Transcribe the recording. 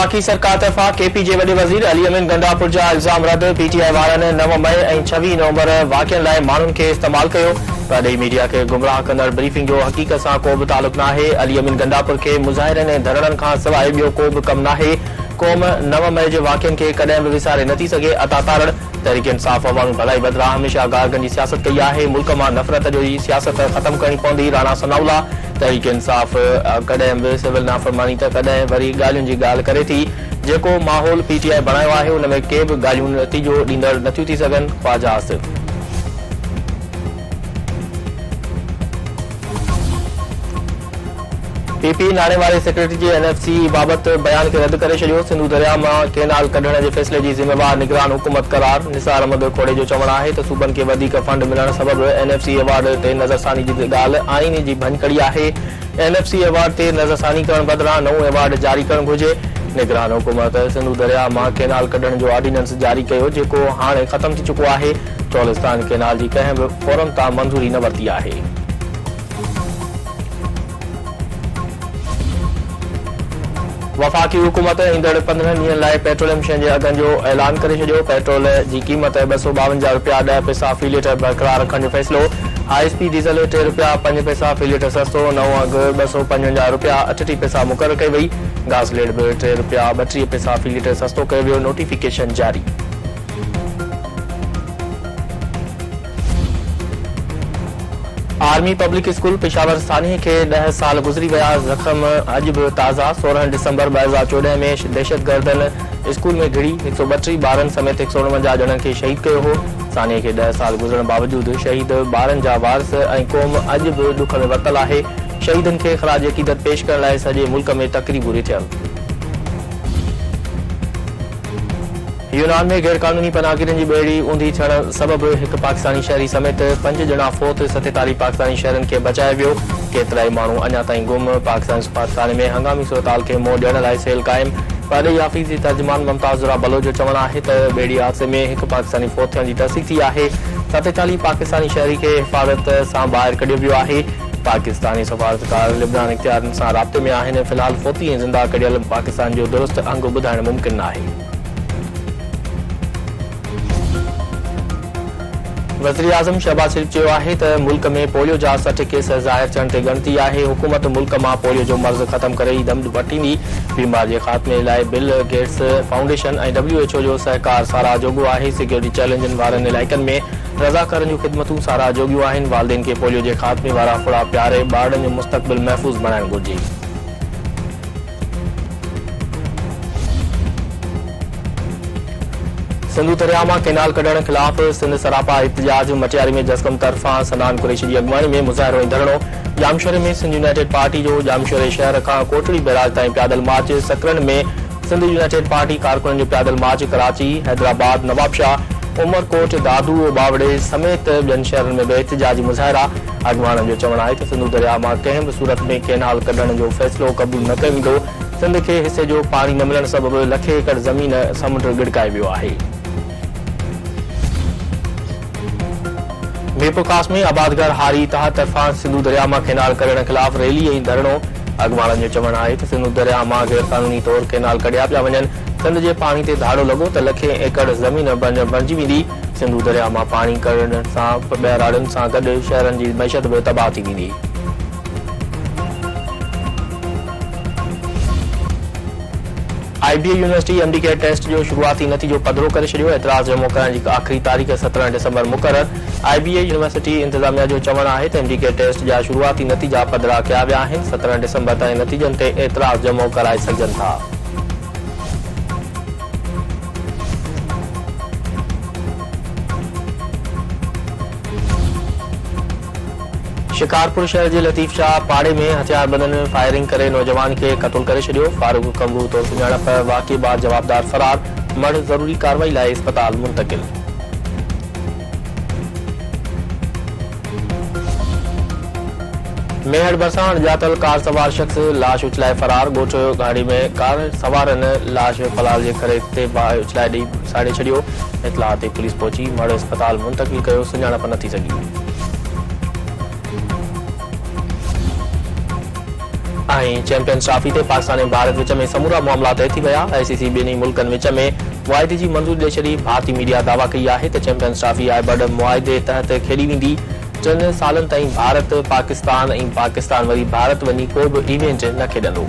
वफाकी सरकार तरफा केपी जे वॾे वज़ीर अली अमीन गंडापुर जा इल्ज़ाम रद्द। पीटीआई वारनि 9 मई ऐं 26 नवंबर वाक़िअनि लाइ माण्हुनि खे इस्तेमाल कयो। परॾेही मीडिया खे गुमराह कंदड़ ब्रीफिंग जो हक़ीक़त सां को बि तालुक नाहे। अली अमीन गंडापुर खे मुज़ाहिरनि ऐं धरणनि खां सवाइ ॿियो को बि कमु नाहे। क़ौम 9 मई जे वाक़िअनि खे कॾहिं बि विसारे नथी सघे। अता तारड़ तहरीक इंसाफ़ अवामी भलाई बदिरां हमेशह गार्गन जी सियासत कई आहे। मुल्क मां नफ़रत जी सियासत ख़त्म करणी पवंदी। राणा सनाउल्ला तहरीक इंसाफ़ कॾहिं बि सिविल नाफ़रमानी त कॾहिं वरी ॻाल्हियुनि जी ॻाल्हि करे थी। जेको माहौल पीटीआई बणायो आहे उन में के बि ॻाल्हियूं नतीजो ॾींदड़ नथियूं थी सघनि। ख्वाजा आसिफ पीपी नाणे वारे सेक्रेटरी जे एनएफसी बाबति बयान खे रद्द करे छॾियो। सिंधु दरिया मां केनाल कढण जे फ़ैसिले जी ज़िम्मेवार निगरान हुकूमत करार। निसार अहमद खोड़े जो चवणु आहे त सूबनि खे वधीक फंड मिलण सबबि एनएफसी अवार्ड ते नज़रसानी जी ॻाल्हि आईनी जी भञकड़ी आहे। एनएफसी अवार्ड ते नज़रसानी करण बदिरां नओं अवार्ड जारी करणु घुर्जे। निगरान हुकूमत सिंधु दरिया मां केनाल कढण जो ऑर्डिनेंस जारी कयो जेको हाणे ख़त्म थी चुको आहे। चौलिस्तान केनाल जी कंहिं बि फोरम तां मंज़ूरी न वरिती आहे। वफाकी हुकूमत ईंदड़ 15 ॾींहनि लाइ पेट्रोलियम शयुनि जे अघनि जो ऐलान करे छॾियो। पेट्रोल जी क़ीमत 252 रुपया 10 पैसा फ़ी लीटर बरक़रार रखण जो फ़ैसिलो। हाई स्पीड डीज़ल 3 रुपया 5 पैसा फ़ी लीटर सस्तो। नओं अघु 255 रुपया 38 पैसा मुक़ररु कई वई। गासलेट बि 3 रुपया 32 पैसा फ़ी लीटर सस्तो कयो वियो। नोटिफिकेशन जारी। आर्मी पब्लिक स्कूल पेशावर सानी खे 10 साल गुज़री विया। ज़ख़्म अॼु बि ताज़ा। 16 दिसंबर 2014 में दहशतगर्दनि स्कूल में घिड़ी 132 ॿारनि समेत 149 ॼणनि खे शहीद कयो हो। सानी खे 10 साल गुज़रण बावजूदि शहीद ॿारनि जा वारिस ऐं क़ौम अॼु बि दुख में वरतल आहे। शहीदनि खे ख़राज अक़ीदत पेश करण लाइ सॼे मुल्क में तक़रीबूं थियनि। यूनान में गैर कानूनी पनाहगीरनि जी ॿेड़ी ऊंधी थियण सबबि हिकु पाकिस्तानी शहरी समेत 5 ॼणा फोत। 47 पाकिस्तानी शहरनि खे बचायो वियो। केतिराई माण्हू अञा ताईं गुम। पाकिस्तानी सफ़ारतखाने में हंगामी सूरतहाल खे मोड़ ॾियण लाइ सेल क़ाइम। परॾेही हफ़ीज़ी तर्जुमान मुमताज़ुरा बलोच जो चवणु आहे त ॿेड़ी हादसे में हिकु पाकिस्तानी फोत थियण जी तस्दीक़ थी आहे। 47 पाकिस्तानी शहरी खे हिफ़ाज़त सां ॿाहिरि कढियो वियो आहे। पाकिस्तानी सफ़ारतकार लिबनान इख़्तियारनि सां राब्ते में आहिनि। फ़िलहाल फोती ऐं ज़िंदा कढियल पाकिस्तान जो दुरुस्त अंग ॿुधाइण मुमकिन न आहे। वज़ीर आज़म शहबाज शरीफ़ चयो आहे त मुल्क में पोलियो जा 60 केस ज़ाहिर थियण ते ॻणती आहे। हुकूमत मुल्क मां पोलियो जो मर्ज़ ख़त्म करे ई दम वठींदी। बीमारी जे ख़ात्मे लाइ बिल गेट्स फाउंडेशन ऐं WHO जो सहकार साराह जोॻो आहे। सिक्योरिटी चैलेंजनि वारनि इलाइक़नि में रज़ाकारनि जूं ख़िदमतूं साराह जोॻियूं आहिनि। वालिदेन खे पोलियो जे ख़ात्मे वारा फुड़ा प्यारे ॿारनि जो मुस्तक़बिल महफ़ूज़ बणाइणु घुर्जे। सिंधु दरिया मां केनाल कढण ख़िलाफ़ सिंध सरापा एहतजाज। मटियारी में जस्कम तरफ़ां सनान कुरैशी जी अॻुवाणी में मुज़ाहिरो ऐं धरणो। जामशोरे में सिंध यूनाइटेड पार्टी जो जामशोरे शहर खां कोटड़ी बैराज ताईं पैदल मार्च। सकरन में सिंध यूनाइटेड पार्टी कारकुननि जो पैदल मार्च। कराची हैदराबाद नवाबशाह उमरकोट दादू बावड़े समेत ॿियनि शहरनि में बि एहतजाजी मुज़ाहिरा। अॻुवाणनि जो चवणु आहे त सिंधु दरिया मां कंहिं बि सूरत में केनाल कढण जो फ़ैसिलो क़बूल न कयो वेंदो। सिंध खे हिसे जो पाणी न मिलण सबबि लखे एकड़ ज़मीन समुंड गिड़काए वियो आहे। मीरपुरख़ास में आबादगर हारी तहा तरफ़ां सिंधु दरिया मां केनाल कढण ख़िलाफ़ रैली ऐं धरणो। अॻुवाणनि जो चवणु आहे त सिंधु दरिया मां गैर क़ानूनी तौरु केनाल कढिया पिया वञनि। सिंध जे पाणी ते धाड़ो लॻो त लखे एकड़ ज़मीन बणिजी वेंदी। सिंधु दरिया मां पाणी कढण सां ॿहिराड़नि सां गॾु शहरनि जी मैशत बि तबाह थी वेंदी। IBA यूनिवर्सिटी MDK टेस्ट जो शुरूआती नतीजो पधिरो करे छॾियो। एतिराज़ जमो करण जी आख़िरी तारीख़ 17 दिसंबर मुक़ररु। IBA यूनिवर्सिटी इंतिज़ामिया जो चवणु आहे त MDK टेस्ट जा शुरूआती नतीजा पधिरा कया विया आहिनि। 17 दिसंबर ताईं नतीजनि ते एतिराज़ जमो कराए सघजनि था। शिकारपुर शहर जे लतीफ़ शाह पाड़े में हथियारबंदनि फायरिंग करे नौजवान खे क़त्ल करे छॾियो। फारूक कमरू तौरु सुञाणप वाक़िए बाद जवाबदार फरार। मर्द ज़रूरी कार्रवाई लाइ इस्पताल मुंतक़िल। मेहड़ भरिसां अणॼातल कार सवार शख़्स लाश उछलाए फरार। ॻोठ गाड़ी में कार सवारनि लाश फलाल जे करे ते उछलाए ॾेई साड़े छॾियो। इतलाह ते पुलिस पहुची मर्द इस्पताल मुंतक़िल कयो। सुञाणप न थी सघी। चैंपियंस ट्रॉफी ते पाकिस्तान ऐं भारत विच में समूरा मामला तय थी विया। ICC ॿिन्ही मुल्कनि विच में मुआहिदे जी मंज़ूरी ॾेई छॾी। भारतीय मीडिया दावा कई आहे त चैंपियंस ट्रॉफी आईबर्ड मुआहिदे तहत खेॾी वेंदी। 3 सालनि ताईं भारत पाकिस्तान ऐं पाकिस्तान वरी भारत वञी को बि इवेंट न खेॾंदो।